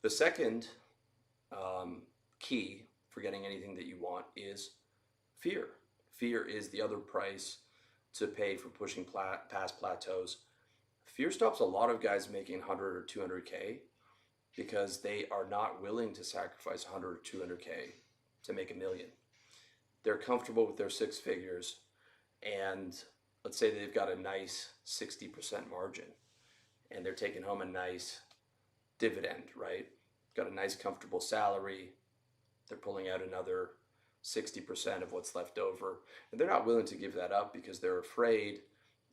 The second key for getting anything that you want is fear. Fear is the other price to pay for pushing past plateaus. Fear stops a lot of guys making 100 or 200K because they are not willing to sacrifice 100 or 200K to make a million. They're comfortable with their six figures, and let's say they've got a nice 60% margin and they're taking home a nice dividend, right? Got a nice comfortable salary. They're pulling out another 60% of what's left over. And they're not willing to give that up because they're afraid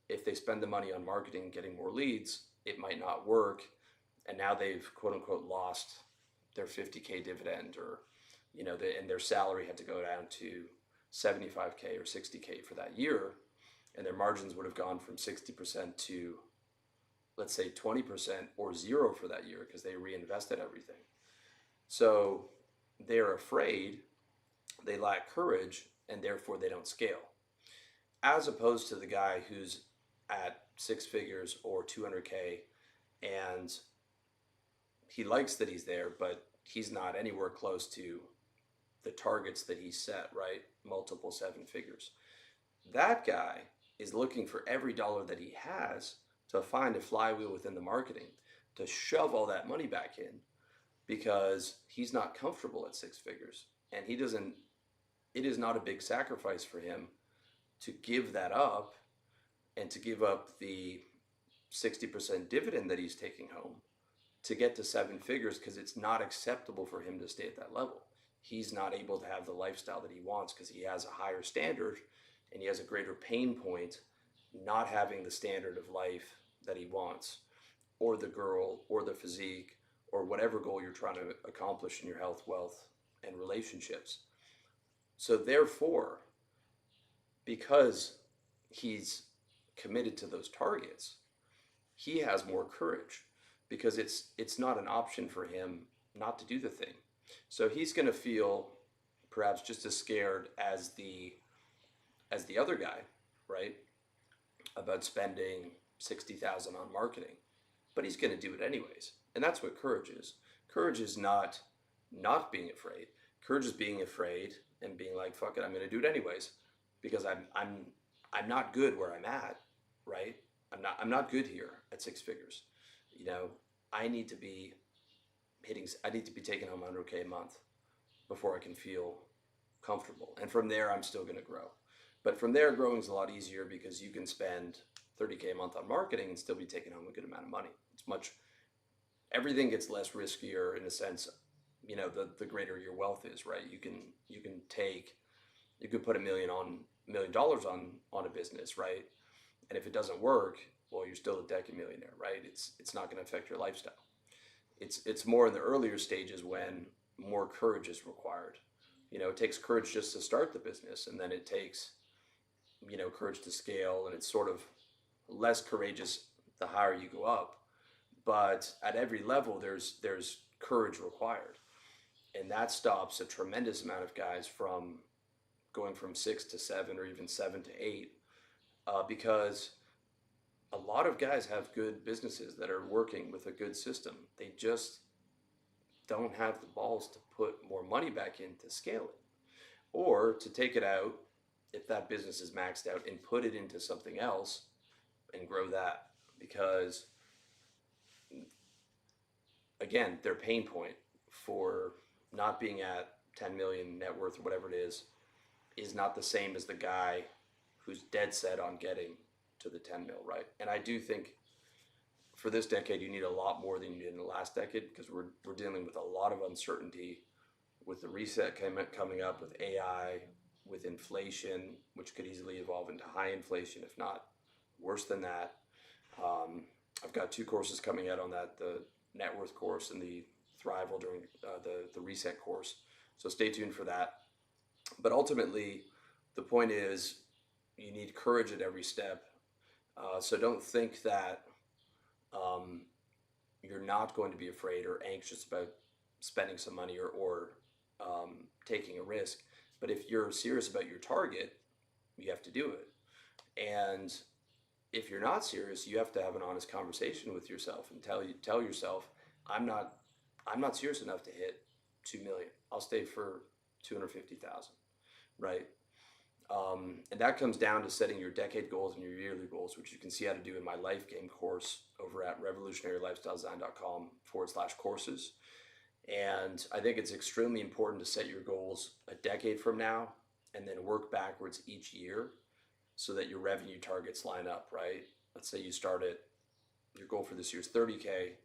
if they spend the money on marketing, getting more leads, it might not work. And now they've quote unquote lost their 50K dividend, or, and their salary had to go down to 75K or 60K for that year. And their margins would have gone from 60% to, let's say, 20% or zero for that year because they reinvested everything. So they're afraid, they lack courage, and therefore they don't scale. As opposed to the guy who's at six figures or 200K and he likes that he's there, but he's not anywhere close to the targets that he set, right? Multiple seven figures. That guy is looking for every dollar that he has to find a flywheel within the marketing to shove all that money back in, because he's not comfortable at six figures, and it is not a big sacrifice for him to give that up and to give up the 60% dividend that he's taking home to get to seven figures, because it's not acceptable for him to stay at that level. He's not able to have the lifestyle that he wants because he has a higher standard and he has a greater pain point not having the standard of life that he wants, or the girl, or the physique, or whatever goal you're trying to accomplish in your health, wealth, and relationships. So therefore, because he's committed to those targets, he has more courage, because it's not an option for him not to do the thing. So he's going to feel perhaps just as scared as the other guy, right, about spending 60,000 on marketing, but he's going to do it anyways. And that's what courage is. Courage is not being afraid. Courage is being afraid and being like, fuck it, I'm going to do it anyways, because I'm not good where I'm at, right? I'm not good here at six figures. I need to be taking home 100K a month before I can feel comfortable. And from there, I'm still going to grow. But from there, growing is a lot easier because you can spend 30K a month on marketing and still be taking home a good amount of money. Everything gets less riskier in a sense, the greater your wealth is, right? You can put $1 million on a business, right? And if it doesn't work, well, you're still a decade millionaire, right? It's not going to affect your lifestyle. It's more in the earlier stages when more courage is required. It takes courage just to start the business, and then it takes, courage to scale, and it's sort of less courageous the higher you go up. But at every level, there's courage required, and that stops a tremendous amount of guys from going from 6 to 7 or even 7 to 8, because a lot of guys have good businesses that are working with a good system. They just don't have the balls to put more money back in to scale it, or to take it out if that business is maxed out and put it into something else and grow that. Because again, their pain point for not being at 10 million net worth or whatever it is not the same as the guy who's dead set on getting to the 10 mil, right? And I do think for this decade, you need a lot more than you did in the last decade, because we're dealing with a lot of uncertainty with the reset coming up, with AI, with inflation, which could easily evolve into high inflation, if not worse than that. I've got 2 courses coming out on that, the net worth course and the Thrival during the reset course. So stay tuned for that. But ultimately, the point is you need courage at every step. So don't think that you're not going to be afraid or anxious about spending some money or taking a risk. But if you're serious about your target, you have to do it. And if you're not serious, you have to have an honest conversation with yourself and tell yourself, I'm not I'm not serious enough to hit 2 million. I'll stay for 250,000, right? And that comes down to setting your decade goals and your yearly goals, which you can see how to do in my life game course over at revolutionarylifestyledesign.com/courses. And I think it's extremely important to set your goals a decade from now and then work backwards each year so that your revenue targets line up, right? Let's say you start at your goal for this year is 30K,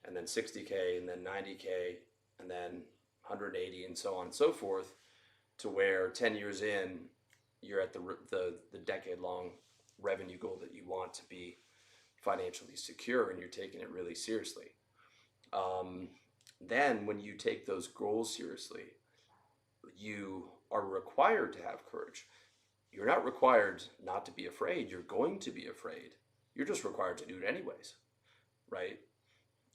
and then 60K, and then 90K, and then 180, and so on and so forth, to where 10 years in, you're at the decade long revenue goal that you want to be financially secure, and you're taking it really seriously. Then when you take those goals seriously, you are required to have courage. You're not required not to be afraid. You're going to be afraid. You're just required to do it anyways, right?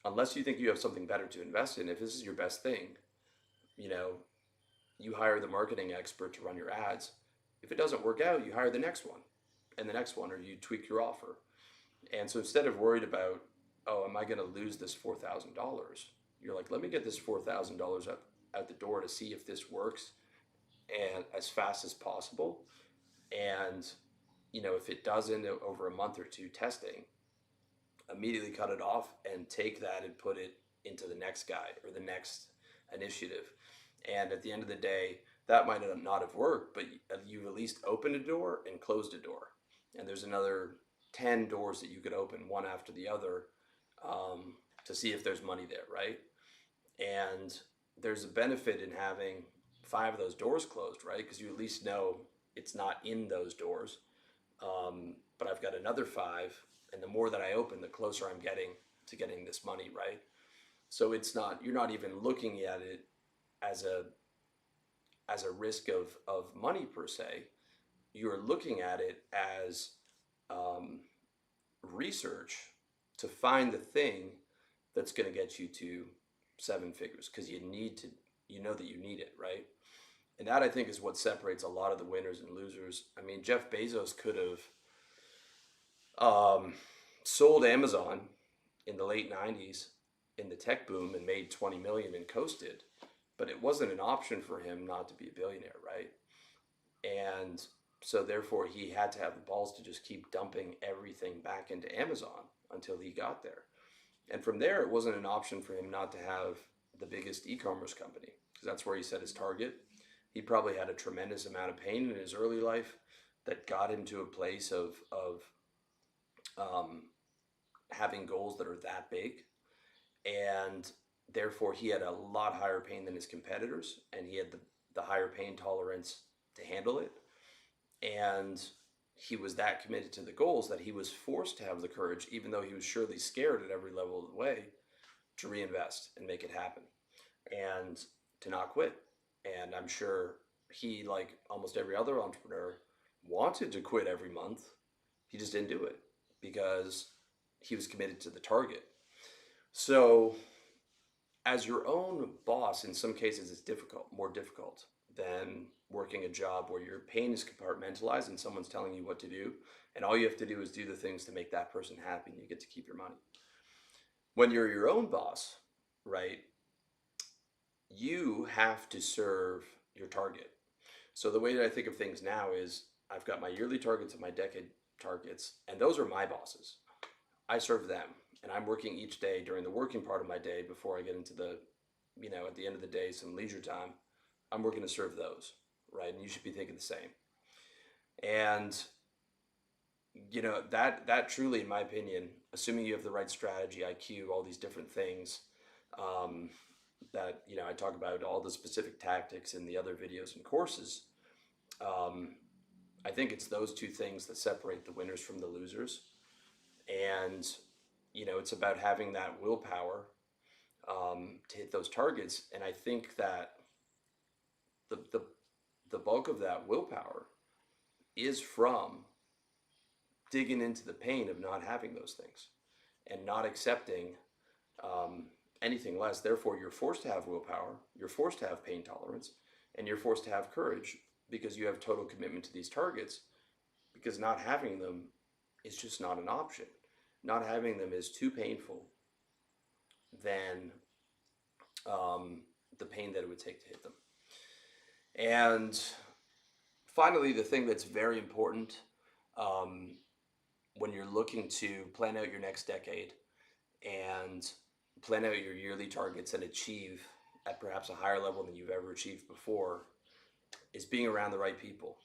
Unless you think you have something better to invest in. If this is your best thing, you hire the marketing expert to run your ads. If it doesn't work out, you hire the next one and the next one, or you tweak your offer. And so instead of worried about, oh, am I going to lose this $4,000? You're like, let me get this $4,000 out the door to see if this works and as fast as possible. And, if it doesn't, over a month or two testing, immediately cut it off and take that and put it into the next guy or the next initiative. And at the end of the day, that might not have worked, but you've at least opened a door and closed a door. And there's another 10 doors that you could open one after the other to see if there's money there, right? And there's a benefit in having 5 of those doors closed, right? Because you at least know it's not in those doors. But I've got another 5, and the more that I open, the closer I'm getting to getting this money, right? So you're not even looking at it as a risk of money per se. You're looking at it as research to find the thing that's going to get you to 7 figures, because you know that you need it, right? And that, I think, is what separates a lot of the winners and losers. I mean, Jeff Bezos could have sold Amazon in the late 90s in the tech boom and made 20 million and coasted, but it wasn't an option for him not to be a billionaire, right? And so therefore he had to have the balls to just keep dumping everything back into Amazon until he got there. And from there, it wasn't an option for him not to have the biggest e-commerce company, because that's where he set his target. He probably had a tremendous amount of pain in his early life that got him to a place of having goals that are that big. And therefore, he had a lot higher pain than his competitors, and he had the higher pain tolerance to handle it. And he was that committed to the goals that he was forced to have the courage, even though he was surely scared at every level of the way, to reinvest and make it happen and to not quit. And I'm sure he, like almost every other entrepreneur, wanted to quit every month. He just didn't do it because he was committed to the target. So as your own boss, in some cases it's more difficult than working a job where your pain is compartmentalized and someone's telling you what to do, and all you have to do is do the things to make that person happy, and you get to keep your money. When you're your own boss, right, you have to serve your target. So the way that I think of things now is I've got my yearly targets and my decade targets, and those are my bosses. I serve them, and I'm working each day during the working part of my day before I get into the, at the end of the day, some leisure time. I'm working to serve those, right? And you should be thinking the same. And, that truly, in my opinion, assuming you have the right strategy, IQ, all these different things, that, I talk about all the specific tactics in the other videos and courses. I think it's those 2 things that separate the winners from the losers. And, it's about having that willpower to hit those targets. And I think that the bulk of that willpower is from digging into the pain of not having those things and not accepting anything less. Therefore, you're forced to have willpower, you're forced to have pain tolerance, and you're forced to have courage because you have total commitment to these targets, because not having them is just not an option. Not having them is too painful than the pain that it would take to hit them. And finally, the thing that's very important um, when you're looking to plan out your next decade and plan out your yearly targets and achieve at perhaps a higher level than you've ever achieved before is being around the right people.